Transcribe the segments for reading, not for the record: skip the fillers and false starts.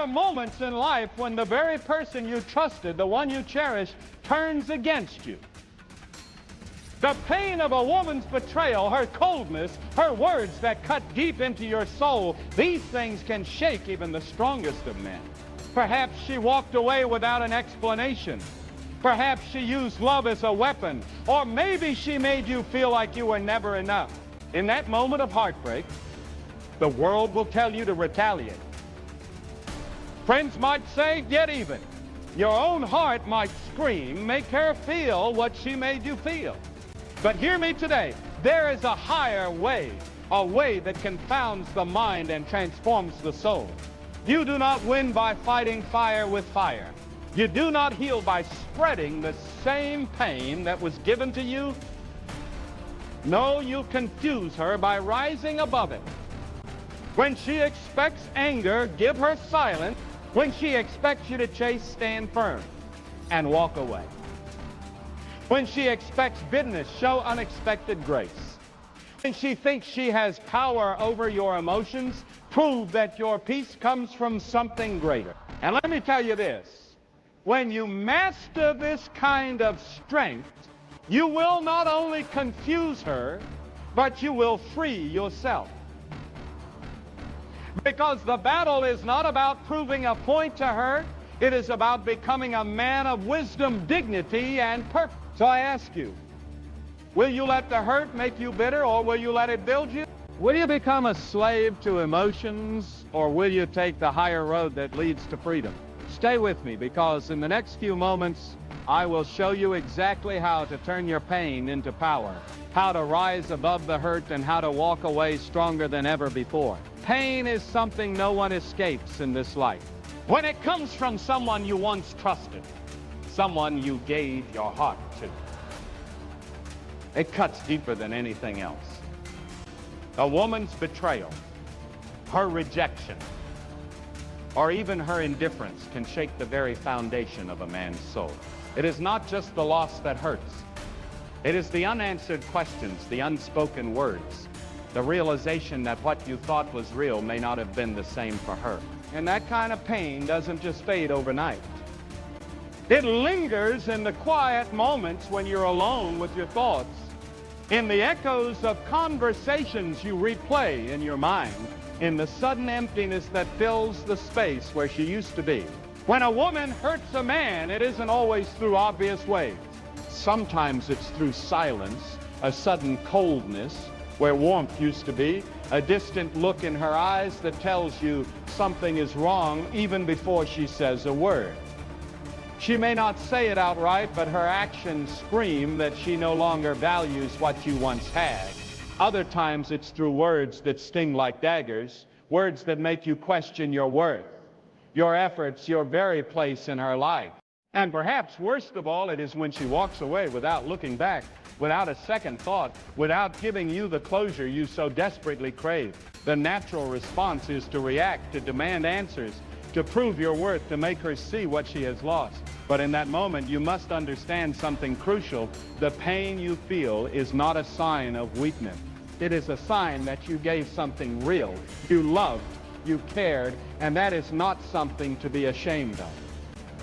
are moments in life when the very person you trusted, the one you cherished, turns against you. The pain of a woman's betrayal, her coldness, her words that cut deep into your soul, these things can shake even the strongest of men. Perhaps she walked away without an explanation. Perhaps she used love as a weapon. Or maybe she made you feel like you were never enough. In that moment of heartbreak, the world will tell you to retaliate. Friends might say, get even. Your own heart might scream, make her feel what she made you feel. But hear me today, there is a higher way, a way that confounds the mind and transforms the soul. You do not win by fighting fire with fire. You do not heal by spreading the same pain that was given to you. No, you confuse her by rising above it. When she expects anger, give her silence. When she expects you to chase, stand firm and walk away. When she expects bitterness, show unexpected grace. When she thinks she has power over your emotions, prove that your peace comes from something greater. And let me tell you this, when you master this kind of strength, you will not only confuse her, but you will free yourself. Because the battle is not about proving a point to her, it is about becoming a man of wisdom, dignity, and purpose. So I ask you, will you let the hurt make you bitter, or will you let it build you? Will you become a slave to emotions, or will you take the higher road that leads to freedom? Stay with me, because in the next few moments, I will show you exactly how to turn your pain into power, how to rise above the hurt, and how to walk away stronger than ever before. Pain is something no one escapes in this life. When it comes from someone you once trusted, someone you gave your heart to, it cuts deeper than anything else. A woman's betrayal, her rejection, or even her indifference can shake the very foundation of a man's soul. It is not just the loss that hurts. It is the unanswered questions, the unspoken words, the realization that what you thought was real may not have been the same for her. And that kind of pain doesn't just fade overnight. It lingers in the quiet moments when you're alone with your thoughts, in the echoes of conversations you replay in your mind, in the sudden emptiness that fills the space where she used to be. When a woman hurts a man, it isn't always through obvious ways. Sometimes it's through silence, a sudden coldness where warmth used to be, a distant look in her eyes that tells you something is wrong even before she says a word. She may not say it outright, but her actions scream that she no longer values what you once had. Other times it's through words that sting like daggers, words that make you question your worth, your efforts, your very place in her life. And perhaps worst of all, it is when she walks away without looking back, without a second thought, without giving you the closure you so desperately crave. The natural response is to react, to demand answers, to prove your worth, to make her see what she has lost. But in that moment, you must understand something crucial. The pain you feel is not a sign of weakness. It is a sign that you gave something real. You loved, you cared, and that is not something to be ashamed of.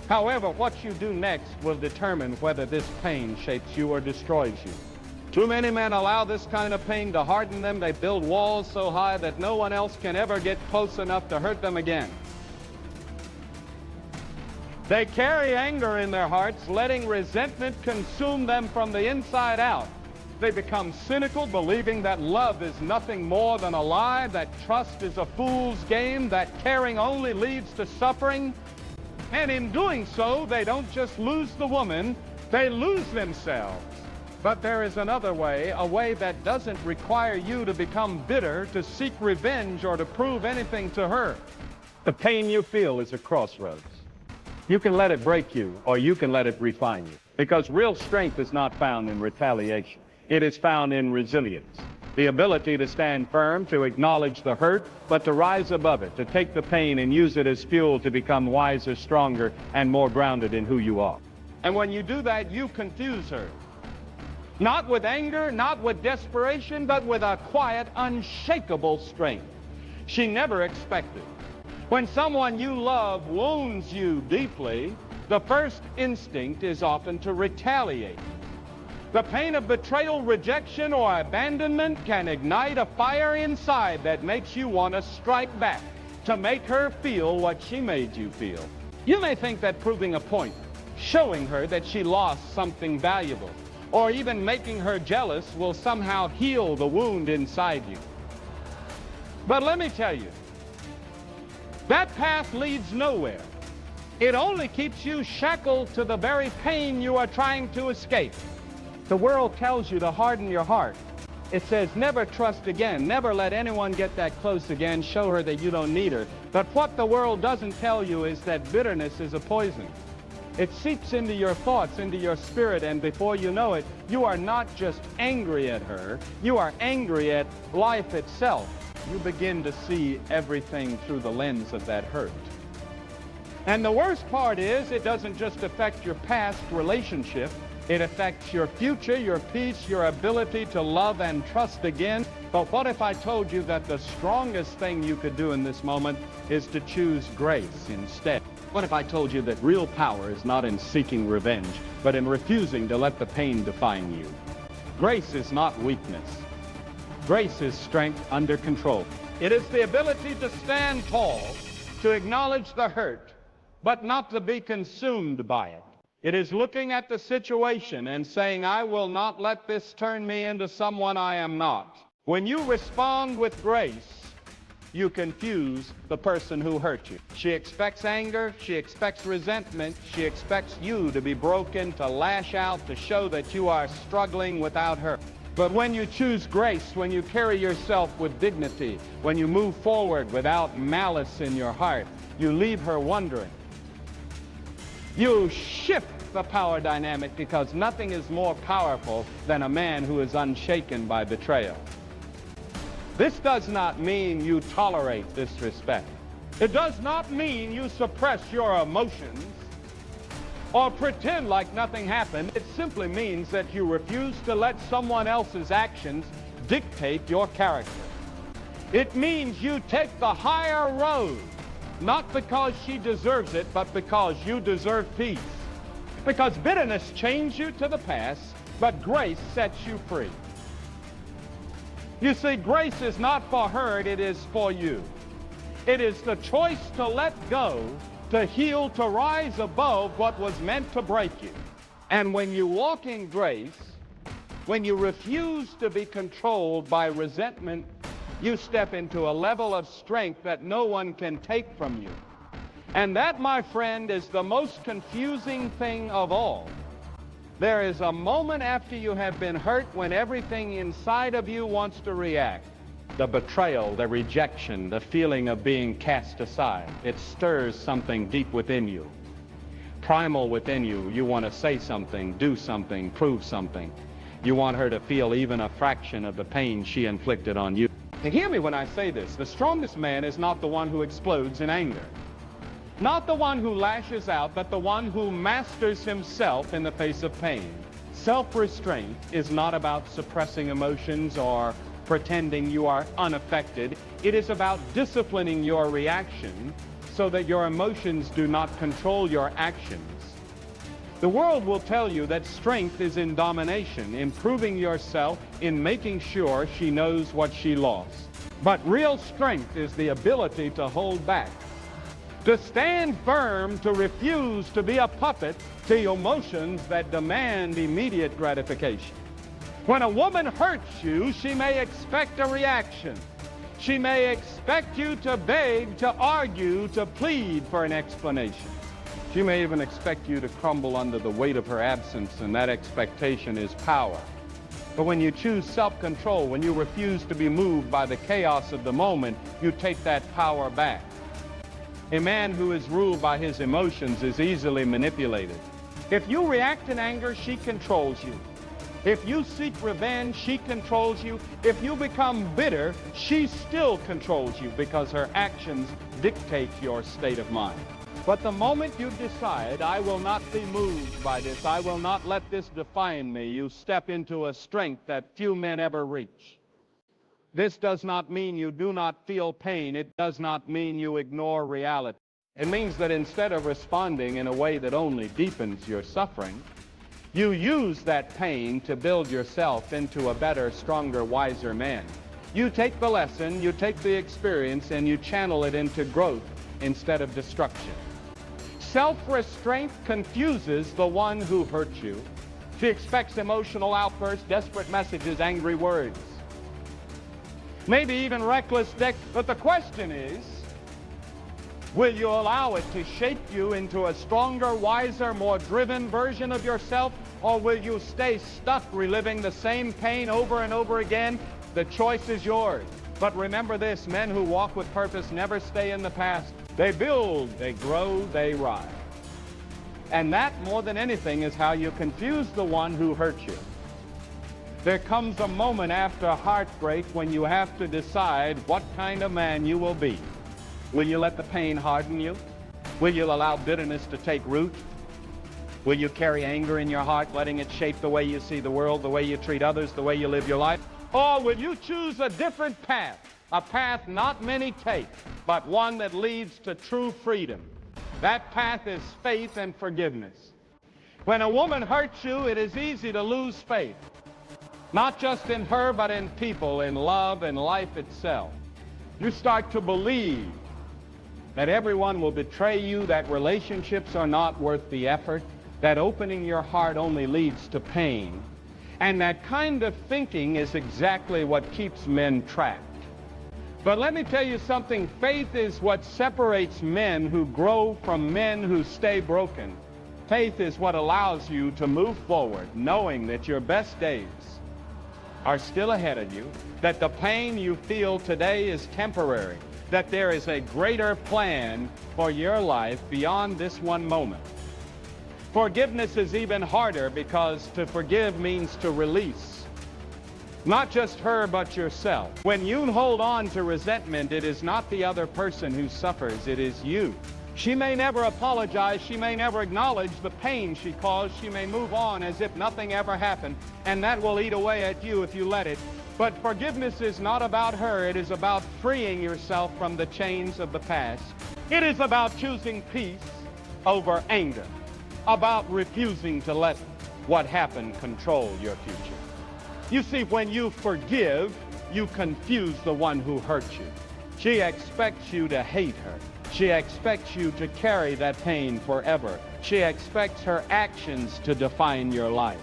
However, what you do next will determine whether this pain shapes you or destroys you. Too many men allow this kind of pain to harden them. They build walls so high that no one else can ever get close enough to hurt them again. They carry anger in their hearts, letting resentment consume them from the inside out. They become cynical, believing that love is nothing more than a lie, that trust is a fool's game, that caring only leads to suffering. And in doing so, they don't just lose the woman, they lose themselves. But there is another way, a way that doesn't require you to become bitter, to seek revenge, or to prove anything to her. The pain you feel is a crossroads. You can let it break you, or you can let it refine you. Because real strength is not found in retaliation. It is found in resilience. The ability to stand firm, to acknowledge the hurt, but to rise above it, to take the pain and use it as fuel to become wiser, stronger, and more grounded in who you are. And when you do that, you confuse her. Not with anger, not with desperation, but with a quiet, unshakable strength. She never expected. When someone you love wounds you deeply, the first instinct is often to retaliate. The pain of betrayal, rejection, or abandonment can ignite a fire inside that makes you want to strike back, to make her feel what she made you feel. You may think that proving a point, showing her that she lost something valuable, or even making her jealous will somehow heal the wound inside you. But let me tell you, that path leads nowhere. It only keeps you shackled to the very pain you are trying to escape. The world tells you to harden your heart. It says never trust again, never let anyone get that close again, show her that you don't need her. But what the world doesn't tell you is that bitterness is a poison. It seeps into your thoughts, into your spirit, and before you know it, you are not just angry at her, you are angry at life itself. You begin to see everything through the lens of that hurt. And the worst part is, it doesn't just affect your past relationship, it affects your future, your peace, your ability to love and trust again. But what if I told you that the strongest thing you could do in this moment is to choose grace instead? What if I told you that real power is not in seeking revenge, but in refusing to let the pain define you? Grace is not weakness. Grace is strength under control. It is the ability to stand tall, to acknowledge the hurt, but not to be consumed by it. It is looking at the situation and saying, I will not let this turn me into someone I am not. When you respond with grace, you confuse the person who hurt you. She expects anger, she expects resentment, she expects you to be broken, to lash out, to show that you are struggling without her. But when you choose grace, when you carry yourself with dignity, when you move forward without malice in your heart, you leave her wondering. You shift the power dynamic, because nothing is more powerful than a man who is unshaken by betrayal. This does not mean you tolerate disrespect. It does not mean you suppress your emotions or pretend like nothing happened. It simply means that you refuse to let someone else's actions dictate your character. It means you take the higher road, not because she deserves it, but because you deserve peace. Because bitterness chains you to the past, but grace sets you free. You see, grace is not for her, it is for you. It is the choice to let go, to heal, to rise above what was meant to break you. And when you walk in grace, when you refuse to be controlled by resentment, you step into a level of strength that no one can take from you. And that, my friend, is the most confusing thing of all. There is a moment after you have been hurt when everything inside of you wants to react. The betrayal, the rejection, the feeling of being cast aside. It stirs something deep within you. Primal within you. You want to say something, do something, prove something. You want her to feel even a fraction of the pain she inflicted on you. And hear me when I say this. The strongest man is not the one who explodes in anger. Not the one who lashes out, but the one who masters himself in the face of pain. Self-restraint is not about suppressing emotions or pretending you are unaffected. It is about disciplining your reaction so that your emotions do not control your actions. The world will tell you that strength is in domination, in proving yourself, in making sure she knows what she lost. But real strength is the ability to hold back, to stand firm, to refuse to be a puppet to emotions that demand immediate gratification. When a woman hurts you, she may expect a reaction. She may expect you to beg, to argue, to plead for an explanation. She may even expect you to crumble under the weight of her absence, and that expectation is power. But when you choose self-control, when you refuse to be moved by the chaos of the moment, you take that power back. A man who is ruled by his emotions is easily manipulated. If you react in anger, she controls you. If you seek revenge, she controls you. If you become bitter, she still controls you because her actions dictate your state of mind. But the moment you decide, I will not be moved by this, I will not let this define me, you step into a strength that few men ever reach. This does not mean you do not feel pain. It does not mean you ignore reality. It means that instead of responding in a way that only deepens your suffering, you use that pain to build yourself into a better, stronger, wiser man. You take the lesson, you take the experience, and you channel it into growth instead of destruction. Self-restraint confuses the one who hurt you. She expects emotional outbursts, desperate messages, angry words, maybe even reckless but the question is, will you allow it to shape you into a stronger, wiser, more driven version of yourself, or will you stay stuck reliving the same pain over and over again? The choice is yours. But remember this, men who walk with purpose never stay in the past. They build, they grow, they rise. And that, more than anything, is how you confuse the one who hurt you. There comes a moment after heartbreak when you have to decide what kind of man you will be. Will you let the pain harden you? Will you allow bitterness to take root? Will you carry anger in your heart, letting it shape the way you see the world, the way you treat others, the way you live your life? Or will you choose a different path, a path not many take, but one that leads to true freedom? That path is faith and forgiveness. When a woman hurts you, it is easy to lose faith, not just in her, but in people, in love and life itself. You start to believe that everyone will betray you, that relationships are not worth the effort, that opening your heart only leads to pain. And that kind of thinking is exactly what keeps men trapped. But let me tell you something, faith is what separates men who grow from men who stay broken. Faith is what allows you to move forward, knowing that your best days are still ahead of you, that the pain you feel today is temporary, that there is a greater plan for your life beyond this one moment. Forgiveness is even harder because to forgive means to release, not just her, but yourself. When you hold on to resentment, it is not the other person who suffers, it is you. She may never apologize, she may never acknowledge the pain she caused, she may move on as if nothing ever happened, and that will eat away at you if you let it. But forgiveness is not about her, it is about freeing yourself from the chains of the past. It is about choosing peace over anger, about refusing to let what happened control your future. You see, when you forgive, you confuse the one who hurt you. She expects you to hate her. She expects you to carry that pain forever. She expects her actions to define your life.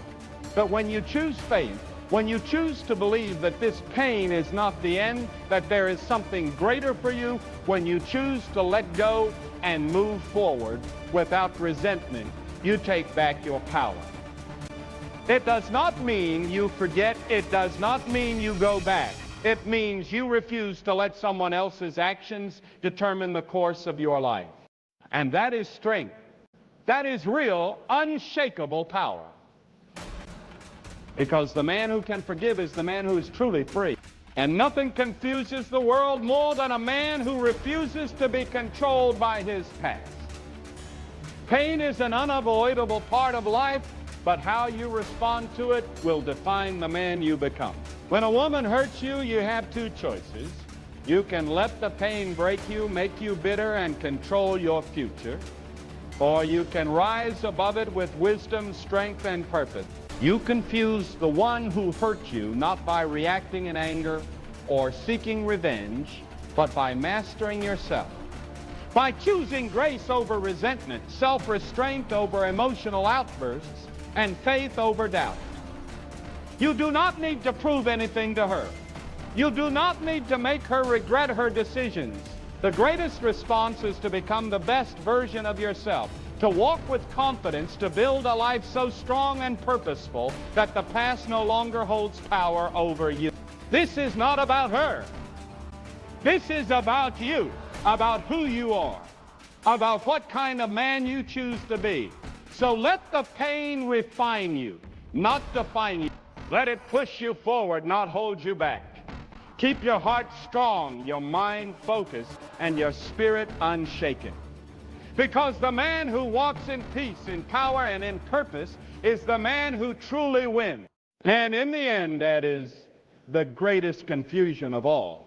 But when you choose faith, when you choose to believe that this pain is not the end, that there is something greater for you, when you choose to let go and move forward without resentment, you take back your power. It does not mean you forget. It does not mean you go back. It means you refuse to let someone else's actions determine the course of your life. And that is strength. That is real, unshakable power. Because the man who can forgive is the man who is truly free. And nothing confuses the world more than a man who refuses to be controlled by his past. Pain is an unavoidable part of life, but how you respond to it will define the man you become. When a woman hurts you, you have two choices. You can let the pain break you, make you bitter, and control your future. Or you can rise above it with wisdom, strength, and purpose. You confuse the one who hurt you not by reacting in anger or seeking revenge, but by mastering yourself. By choosing grace over resentment, self-restraint over emotional outbursts, and faith over doubt. You do not need to prove anything to her. You do not need to make her regret her decisions. The greatest response is to become the best version of yourself, to walk with confidence, to build a life so strong and purposeful that the past no longer holds power over you. This is not about her. This is about you, about who you are, about what kind of man you choose to be. So let the pain refine you, not define you. Let it push you forward, not hold you back. Keep your heart strong, your mind focused, and your spirit unshaken. Because the man who walks in peace, in power, and in purpose is the man who truly wins. And in the end, that is, the greatest confusion of all.